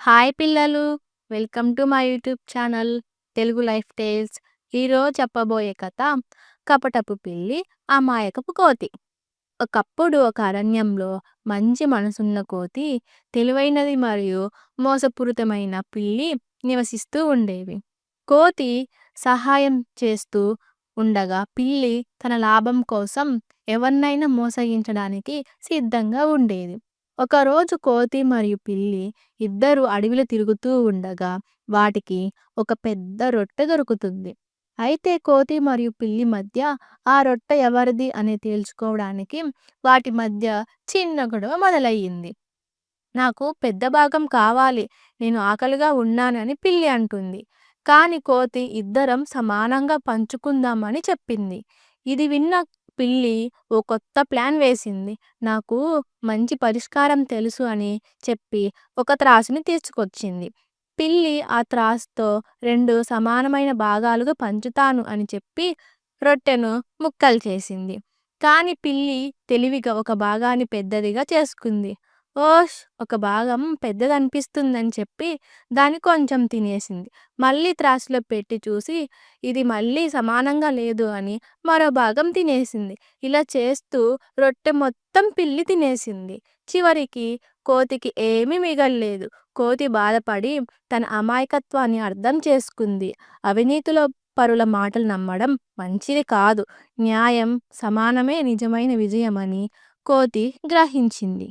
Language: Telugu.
హాయ్ పిల్లలు! Welcome to my YouTube channel Telugu life tales. ఈరోజు చెప్పబోయే కథ కపటపు పిల్లి, అమాయకపు కోతి. ఒకప్పుడు ఒక అరణ్యంలో మంచి మనసున్న కోతి, తెలివైనది మరియు మోసపూరితమైన పిల్లి నివసిస్తూ ఉండేవి. కోతి సహాయం చేస్తూ ఉండగా పిల్లి తన లాభం కోసం ఎవరినైనా మోసగించడానికి సిద్ధంగా ఉండేది. ఒకరోజు కోతి మరియు పిల్లి ఇద్దరు అడవిలో తిరుగుతూ ఉండగా వాటికి ఒక పెద్ద రొట్టె దొరుకుతుంది. అయితే కోతి మరియు పిల్లి మధ్య ఆ రొట్టె ఎవరిది అని తేల్చుకోవడానికి వాటి మధ్య చిన్న గొడవ మొదలయ్యింది. నాకు పెద్ద భాగం కావాలి, నేను ఆకలిగా ఉన్నానని పిల్లి అంటుంది. కానీ కోతి ఇద్దరం సమానంగా పంచుకుందామని చెప్పింది. ఇది విన్న పిల్లి ఓ కొత్త ప్లాన్ వేసింది. నాకు మంచి పరిష్కారం తెలుసు అని చెప్పి ఒక త్రాసుని తీసుకొచ్చింది. పిల్లి ఆ త్రాసుతో రెండు సమానమైన భాగాలుగా పంచుతాను అని చెప్పి రొట్టెను ముక్కలు చేసింది. కానీ పిల్లి తెలివిగా ఒక భాగాన్ని పెద్దదిగా చేసుకుంది. ఓష్! ఒక భాగం పెద్దదనిపిస్తుందని చెప్పి దాన్ని కొంచెం తినేసింది. మళ్ళీ త్రాసులో పెట్టి చూసి ఇది మళ్ళీ సమానంగా లేదు అని మరో భాగం తినేసింది. ఇలా చేస్తూ రొట్టె మొత్తం పిల్లి తినేసింది. చివరికి కోతికి ఏమీ మిగల్లేదు. కోతి బాధపడి తన అమాయకత్వాన్ని అర్థం చేసుకుంది. అవినీతిలో పరుల మాటలు నమ్మడం మంచిది కాదు. న్యాయం, సమానమే నిజమైన విజయమని కోతి గ్రహించింది.